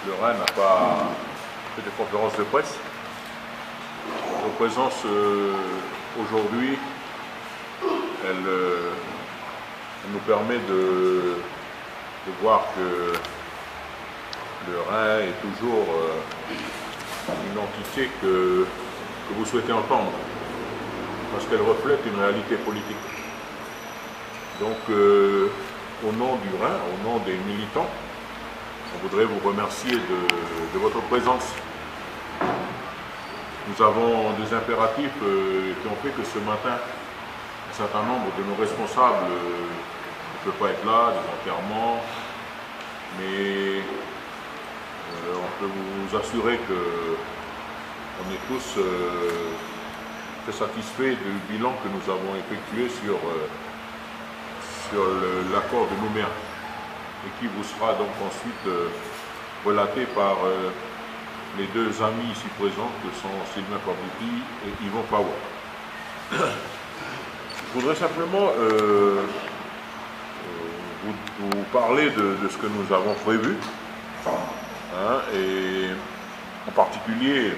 le Rhin n'a pas fait de conférence de presse. Notre présence aujourd'hui, elle nous permet de voir que le Rhin est toujours une entité que vous souhaitez entendre, parce qu'elle reflète une réalité politique. Donc, au nom du Rhin, au nom des militants, on voudrait vous remercier de votre présence. Nous avons des impératifs qui ont fait que ce matin, un certain nombre de nos responsables ne peuvent pas être là, des enterrements, mais on peut vous assurer qu'on est tous très satisfaits du bilan que nous avons effectué sur l'accord de Nouméa, et qui vous sera donc ensuite relaté par les deux amis ici présents que sont Sylvain Pabouti et Yvon Pawa. Je voudrais simplement vous parler de ce que nous avons prévu, hein, et en particulier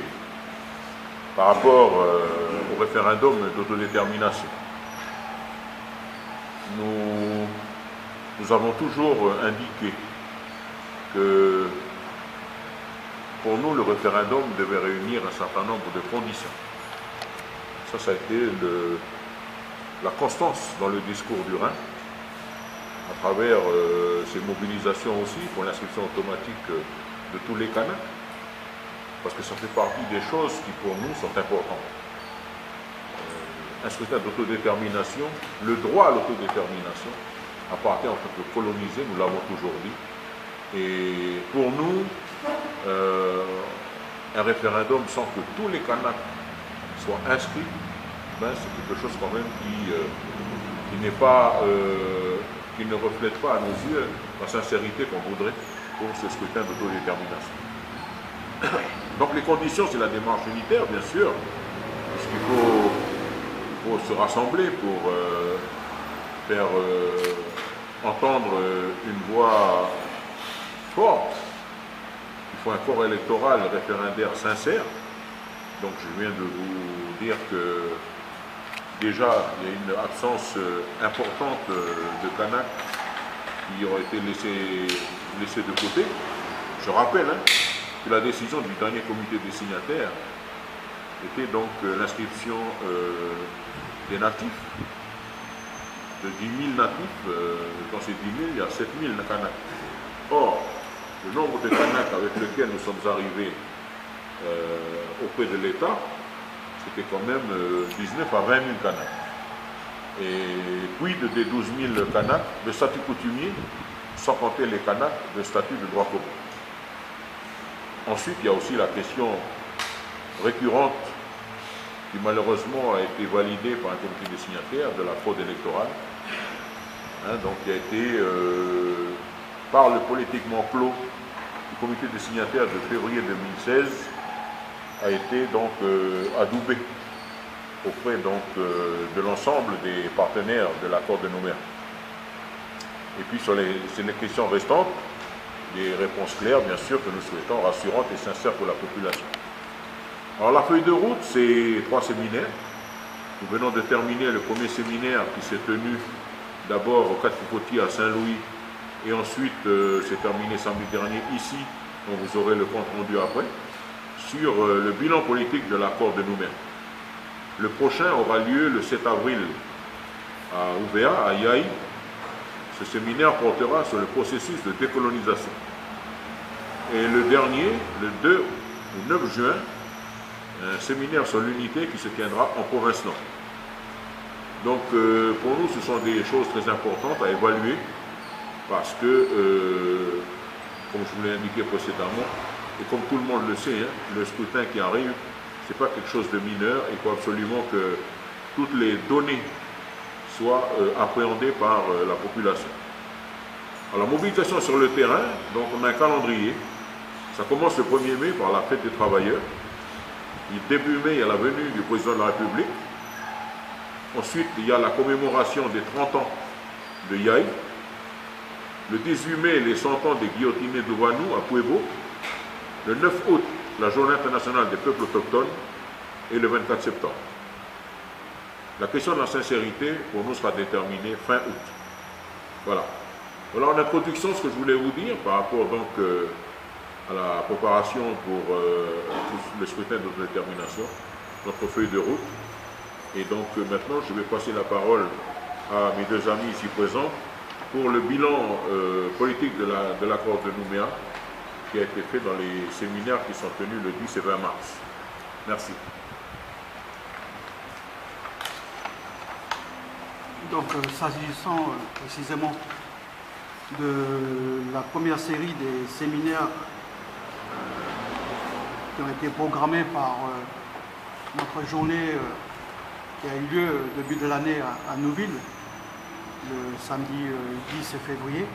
par rapport au référendum d'autodétermination. Nous avons toujours indiqué que pour nous, le référendum devait réunir un certain nombre de conditions. Ça a été la constance dans le discours du Rhin, à travers ces mobilisations aussi pour l'inscription automatique de tous les Kanaks, parce que ça fait partie des choses qui pour nous sont importantes. Un scrutin d'autodétermination, le droit à l'autodétermination appartient en tant que colonisé, nous l'avons toujours dit. Et pour nous, un référendum sans que tous les Kanaks soient inscrits, ben c'est quelque chose quand même qui ne reflète pas à nos yeux la sincérité qu'on voudrait pour ce scrutin d'autodétermination. Donc les conditions, c'est la démarche unitaire, bien sûr, puisqu'il faut se rassembler pour faire entendre une voix forte. Il faut un corps électoral référendaire sincère. Donc je viens de vous dire que déjà il y a une absence importante de Kanaks qui ont été laissés de côté. Je rappelle que la décision du dernier comité des signataires était donc l'inscription des natifs, de 10 000 natifs. Dans ces 10 000, il y a 7 000 Kanaks. Or, le nombre de Kanaks avec lesquels nous sommes arrivés auprès de l'État, c'était quand même 19 à 20 000 Kanaks. Et puis des 12 000 Kanaks de statut coutumier, sans compter les Kanaks de statut de droit commun. Ensuite, il y a aussi la question récurrente qui malheureusement a été validée par un comité des signataires de la fraude électorale, donc qui a été, par le politiquement clos du comité des signataires de février 2016, a été donc adoubé auprès donc de l'ensemble des partenaires de l'accord de Nouméa. Et puis sur les questions restantes, des réponses claires, bien sûr, que nous souhaitons, rassurantes et sincères pour la population. Alors la feuille de route, c'est 3 séminaires. Nous venons de terminer le premier séminaire qui s'est tenu d'abord au 4 Cocotiers à Saint-Louis, et ensuite c'est terminé samedi dernier ici, dont vous aurez le compte rendu après, sur le bilan politique de l'accord de Nouméa. Le prochain aura lieu le 7 avril à Ouvéa, à Yaï. Ce séminaire portera sur le processus de décolonisation. Et le dernier, le 2 ou 9 juin, un séminaire sur l'unité qui se tiendra en province nord. Donc pour nous, ce sont des choses très importantes à évaluer, parce que, comme je vous l'ai indiqué précédemment, et comme tout le monde le sait, le scrutin qui arrive, ce n'est pas quelque chose de mineur. Il faut absolument que toutes les données soient appréhendées par la population. Alors, la mobilisation sur le terrain, donc on a un calendrier. Ça commence le 1er mai par la fête des travailleurs. Et début mai, il y a la venue du président de la République. Ensuite, il y a la commémoration des 30 ans de Yaï. Le 18 mai, les 100 ans des guillotinés d'Ouvanou à Puebo. Le 9 août, la journée internationale des peuples autochtones, et le 24 septembre. La question de la sincérité, pour nous, sera déterminée fin août. Voilà. Voilà en introduction ce que je voulais vous dire par rapport donc à la préparation pour le scrutin d'autodétermination, notre feuille de route. Et donc maintenant, je vais passer la parole à mes deux amis ici présents pour le bilan politique de l'accord de Nouméa qui a été fait dans les séminaires qui sont tenus le 10 et 20 mars. Merci. Donc, s'agissant précisément de la première série des séminaires qui ont été programmés par notre journée qui a eu lieu au début de l'année à Nouville, le samedi 10 février.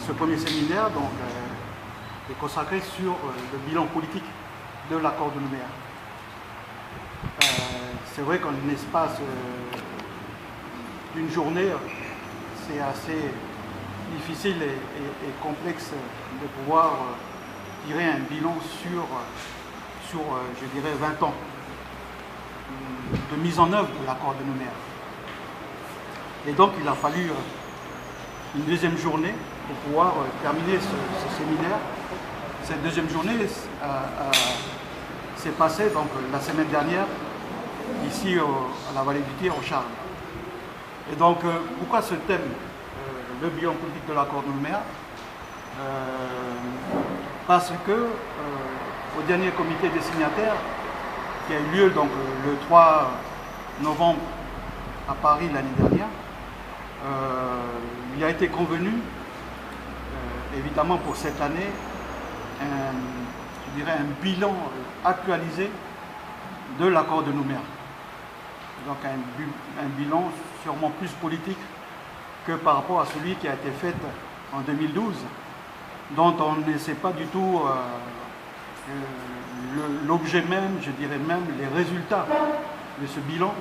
Ce premier séminaire donc, est consacré sur le bilan politique de l'accord de Nouméa. C'est vrai qu'en l'espace d'une journée, c'est assez difficile et complexe de pouvoir tirer un bilan sur je dirais, 20 ans de mise en œuvre de l'accord de Nouméa. Et donc, il a fallu une deuxième journée pour pouvoir terminer ce séminaire. Cette deuxième journée s'est passée donc, la semaine dernière, ici à la vallée du Tir, au Charles. Et donc, pourquoi ce thème, le bilan politique de l'accord de Nouméa? Parce que au dernier comité des signataires, qui a eu lieu donc, le 3 novembre à Paris l'année dernière, il a été convenu, évidemment pour cette année, je dirais un bilan actualisé de l'accord de Nouméa. Donc un bilan sûrement plus politique que par rapport à celui qui a été fait en 2012, dont on ne sait pas du tout l'objet même, je dirais même les résultats de ce bilan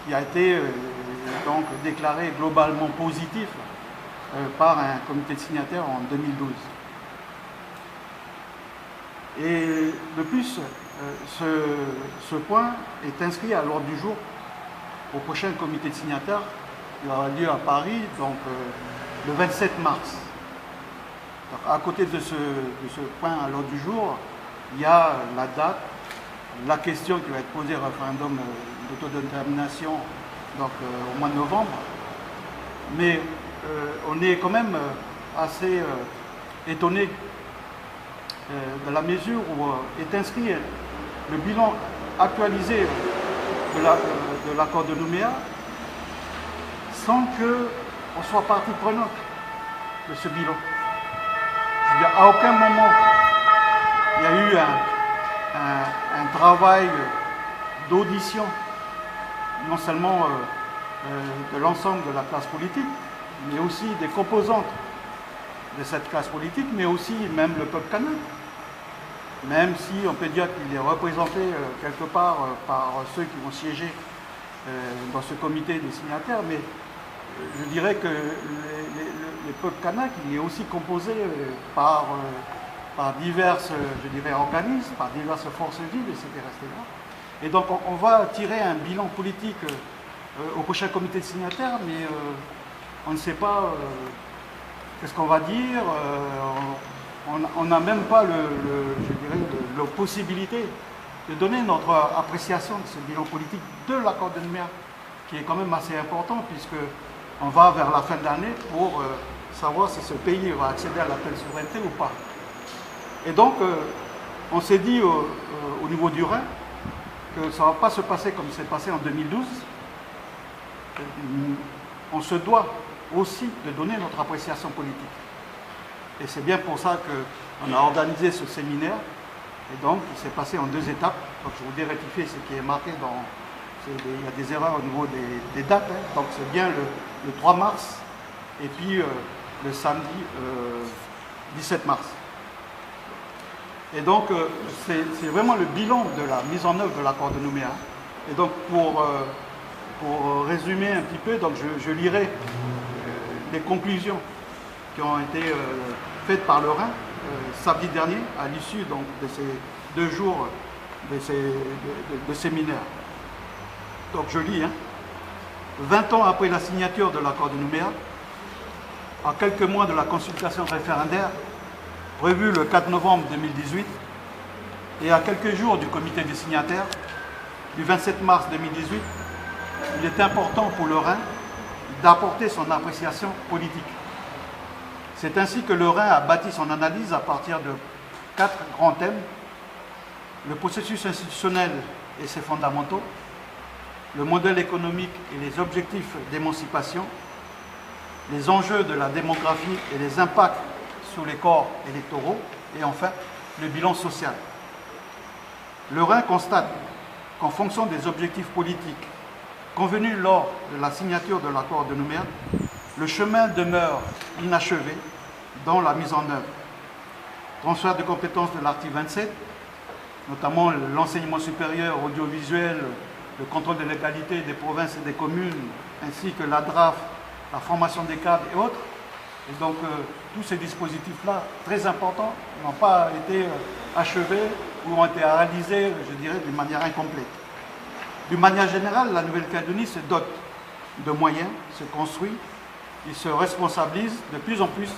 qui a été donc déclaré globalement positif par un comité de signataires en 2012. Et de plus, ce point est inscrit à l'ordre du jour au prochain comité de signataires qui aura lieu à Paris, donc le 27 mars. Donc, à côté de ce point à l'ordre du jour, il y a la date, la question qui va être posée au référendum d'autodétermination donc au mois de novembre. Mais on est quand même assez étonné de la mesure où est inscrit le bilan actualisé de l'accord de Nouméa sans qu'on soit partie prenante de ce bilan. Je veux dire, à aucun moment il y a eu un travail d'audition, non seulement de l'ensemble de la classe politique, mais aussi des composantes de cette classe politique, mais aussi même le peuple kanak. Même si on peut dire qu'il est représenté quelque part par ceux qui vont siéger dans ce comité des signataires, mais je dirais que le peuple kanak, il est aussi composé par divers, je dirais, organismes, par diverses forces vives, etc. Et donc on va tirer un bilan politique au prochain comité de signataires, mais on ne sait pas qu'est-ce qu'on va dire. On n'a même pas, je dirais, la possibilité de donner notre appréciation de ce bilan politique de l'accord de Nouméa, qui est quand même assez important, puisqu'on va vers la fin de l'année pour savoir si ce pays va accéder à la pleine souveraineté ou pas. Et donc, on s'est dit au niveau du Rhin que ça ne va pas se passer comme c'est passé en 2012. On se doit aussi de donner notre appréciation politique. Et c'est bien pour ça qu'on a organisé ce séminaire. Et donc, il s'est passé en 2 étapes. Donc, je voudrais rectifier ce qui est marqué dans... Il y a des erreurs au niveau des dates. Hein. Donc, c'est bien le 3 mars et puis le samedi 17 mars. Et donc, c'est vraiment le bilan de la mise en œuvre de l'accord de Nouméa. Et donc, pour résumer un petit peu, donc je lirai les conclusions qui ont été faite par le Rhin samedi dernier, à l'issue donc de ces 2 jours de séminaire. Donc je lis, 20 ans après la signature de l'accord de Nouméa, à quelques mois de la consultation référendaire, prévue le 4 novembre 2018, et à quelques jours du comité des signataires, du 27 mars 2018, il est important pour le Rhin d'apporter son appréciation politique. C'est ainsi que le Rhin a bâti son analyse à partir de 4 grands thèmes: le processus institutionnel et ses fondamentaux, le modèle économique et les objectifs d'émancipation, les enjeux de la démographie et les impacts sur les corps électoraux, et enfin le bilan social. Le Rhin constate qu'en fonction des objectifs politiques convenus lors de la signature de l'accord de Nouméa, le chemin demeure inachevé dans la mise en œuvre. Transfert de compétences de l'article 27, notamment l'enseignement supérieur audiovisuel, le contrôle de l'égalité des provinces et des communes, ainsi que la DRAF, la formation des cadres et autres. Et donc tous ces dispositifs-là, très importants, n'ont pas été achevés ou ont été réalisés, je dirais, d'une manière incomplète. D'une manière générale, la Nouvelle-Calédonie se dote de moyens, se construit et se responsabilise de plus en plus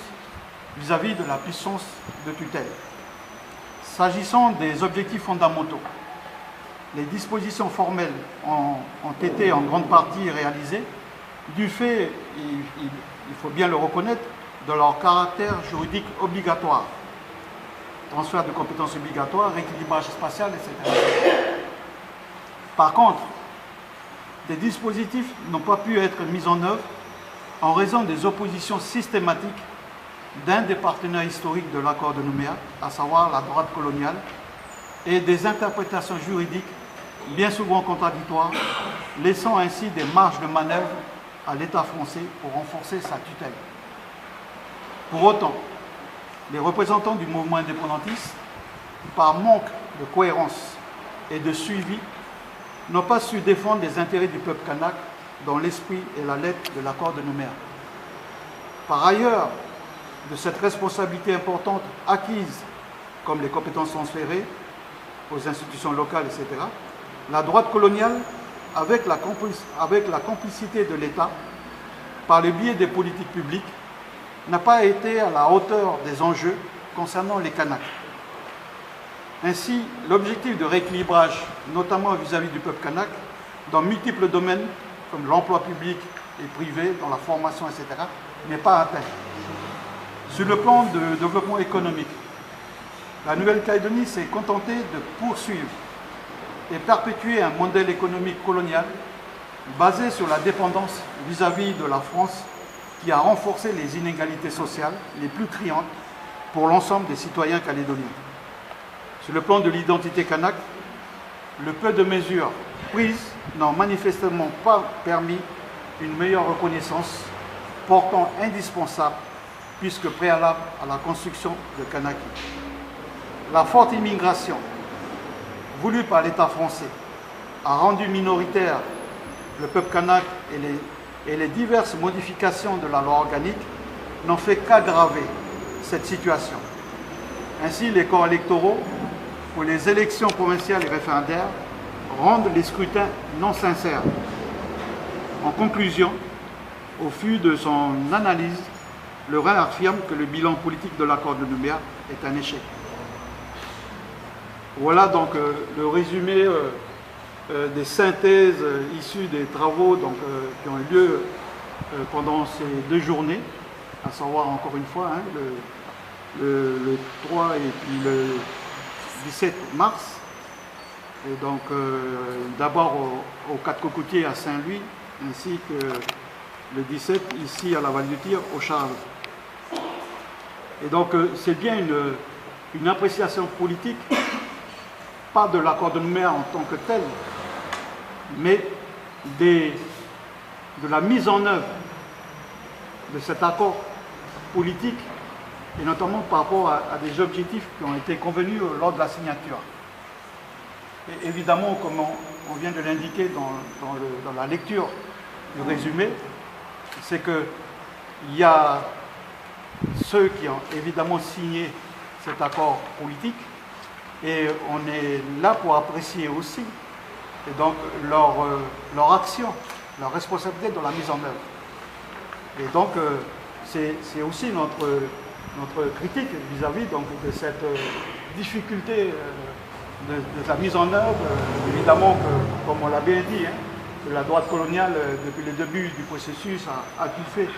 vis-à-vis de la puissance de tutelle. S'agissant des objectifs fondamentaux, les dispositions formelles ont été en grande partie réalisées du fait, il faut bien le reconnaître, de leur caractère juridique obligatoire. Transfert de compétences obligatoires, rééquilibrage spatial, etc. Par contre, des dispositifs n'ont pas pu être mis en œuvre en raison des oppositions systématiques d'un des partenaires historiques de l'accord de Nouméa, à savoir la droite coloniale, et des interprétations juridiques bien souvent contradictoires, laissant ainsi des marges de manœuvre à l'État français pour renforcer sa tutelle. Pour autant, les représentants du mouvement indépendantiste, par manque de cohérence et de suivi, n'ont pas su défendre les intérêts du peuple kanak dans l'esprit et la lettre de l'accord de Nouméa. Par ailleurs, de cette responsabilité importante acquise, comme les compétences transférées aux institutions locales, etc., la droite coloniale, avec la complicité de l'État, par le biais des politiques publiques, n'a pas été à la hauteur des enjeux concernant les Kanaks. Ainsi, l'objectif de rééquilibrage, notamment vis-à-vis du peuple kanak, dans multiples domaines, comme l'emploi public et privé, dans la formation, etc., n'est pas atteint. Sur le plan de développement économique, la Nouvelle-Calédonie s'est contentée de poursuivre et perpétuer un modèle économique colonial basé sur la dépendance vis-à-vis de la France, qui a renforcé les inégalités sociales les plus criantes pour l'ensemble des citoyens calédoniens. Sur le plan de l'identité kanak, le peu de mesures prises n'ont manifestement pas permis une meilleure reconnaissance, pourtant indispensable puisque préalable à la construction de Kanaki. La forte immigration voulue par l'État français a rendu minoritaire le peuple kanak et les diverses modifications de la loi organique n'ont fait qu'aggraver cette situation. Ainsi, les corps électoraux pour les élections provinciales et référendaires rendent les scrutins non sincères. En conclusion, au fil de son analyse, le Rhin affirme que le bilan politique de l'accord de Nouméa est un échec. Voilà donc le résumé des synthèses issues des travaux qui ont eu lieu pendant ces 2 journées, à savoir encore une fois le 3 et puis le 17 mars. Et donc d'abord au 4 Cocoutiers à Saint-Louis, ainsi que le 17 ici à la Val-du-Tir au Charles. Et donc c'est bien une appréciation politique, pas de l'accord de Nouméa en tant que tel, mais de la mise en œuvre de cet accord politique, et notamment par rapport à des objectifs qui ont été convenus lors de la signature. Et évidemment, comme on vient de l'indiquer dans la lecture du résumé, c'est qu'il y a ceux qui ont évidemment signé cet accord politique, et on est là pour apprécier aussi et donc leur action, leur responsabilité dans la mise en œuvre. Et donc c'est aussi notre critique vis-à-vis donc de cette difficulté de la mise en œuvre. Évidemment que, comme on l'a bien dit, que la droite coloniale, depuis le début du processus, a tout fait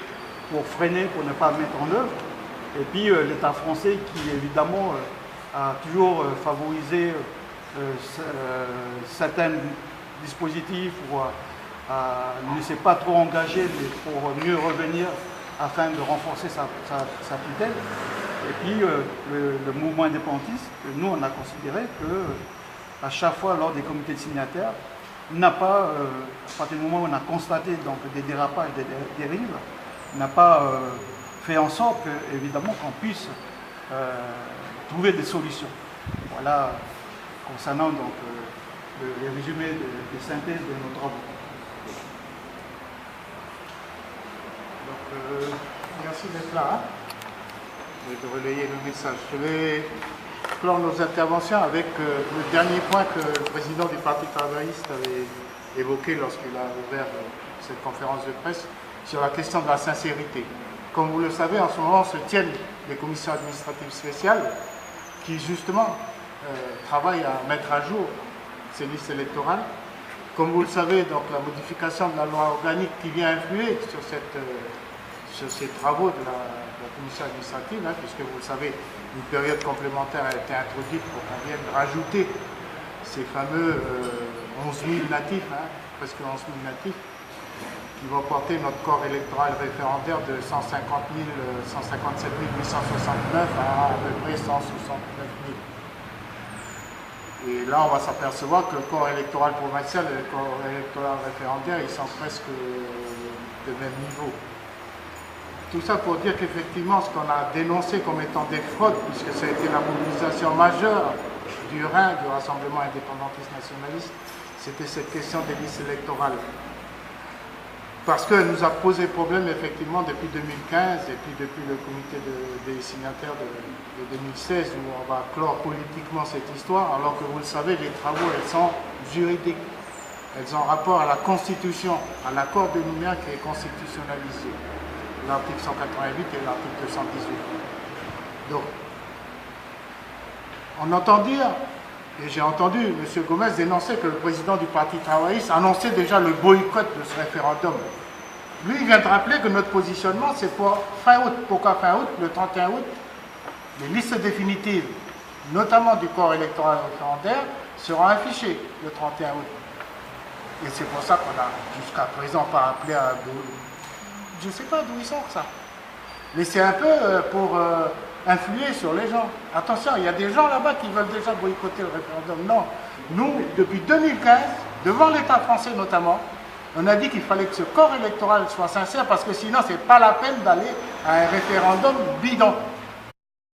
pour freiner, pour ne pas mettre en œuvre. Et puis l'État français qui, évidemment, a toujours favorisé certains dispositifs ou ne s'est pas trop engagé, mais pour mieux revenir afin de renforcer sa tutelle. Et puis le mouvement indépendantiste, nous on a considéré que à chaque fois lors des comités de signataires, n'a pas, à partir du moment où on a constaté donc, des dérapages, des dérives, n'a pas fait en sorte que, évidemment qu'on puisse trouver des solutions. Voilà concernant donc les résumés de synthèse de nos travaux. Donc, merci d'être là et de relayer le message. Je vais clore nos interventions avec le dernier point que le président du Parti travailliste avait évoqué lorsqu'il a ouvert cette conférence de presse sur la question de la sincérité. Comme vous le savez, en ce moment se tiennent les commissions administratives spéciales qui justement travaillent à mettre à jour ces listes électorales. Comme vous le savez, donc, la modification de la loi organique qui vient influer sur ces travaux de la commission administrative, puisque vous le savez, une période complémentaire a été introduite pour qu'on vienne rajouter ces fameux 11 000 natifs, presque 11 000 natifs, qui vont porter notre corps électoral référendaire de 157 869 à peu près 169 000. Et là, on va s'apercevoir que le corps électoral provincial et le corps électoral référendaire, ils sont presque de même niveau. Tout ça pour dire qu'effectivement, ce qu'on a dénoncé comme étant des fraudes, puisque ça a été la mobilisation majeure du RIN, du Rassemblement indépendantiste nationaliste, c'était cette question des listes électorales. Parce qu'elle nous a posé problème effectivement depuis 2015 et puis depuis le comité des signataires de 2016 où on va clore politiquement cette histoire, alors que vous le savez, les travaux, elles sont juridiques. Elles ont rapport à la Constitution, à l'accord de Nouméa qui est constitutionnalisé. L'article 188 et l'article 218. Donc, on entend dire, et j'ai entendu M. Gomez dénoncer que le président du Parti travailliste annonçait déjà le boycott de ce référendum. Lui, il vient de rappeler que notre positionnement, c'est pour fin août. Pourquoi fin août? Le 31 août, les listes définitives, notamment du corps électoral référendaire, seront affichées le 31 août. Et c'est pour ça qu'on a, jusqu'à présent, pas appelé à... Je ne sais pas d'où ils sortent ça. Mais c'est un peu pour influer sur les gens. Attention, il y a des gens là-bas qui veulent déjà boycotter le référendum. Non. Nous, depuis 2015, devant l'État français notamment, on a dit qu'il fallait que ce corps électoral soit sincère parce que sinon, ce n'est pas la peine d'aller à un référendum bidon.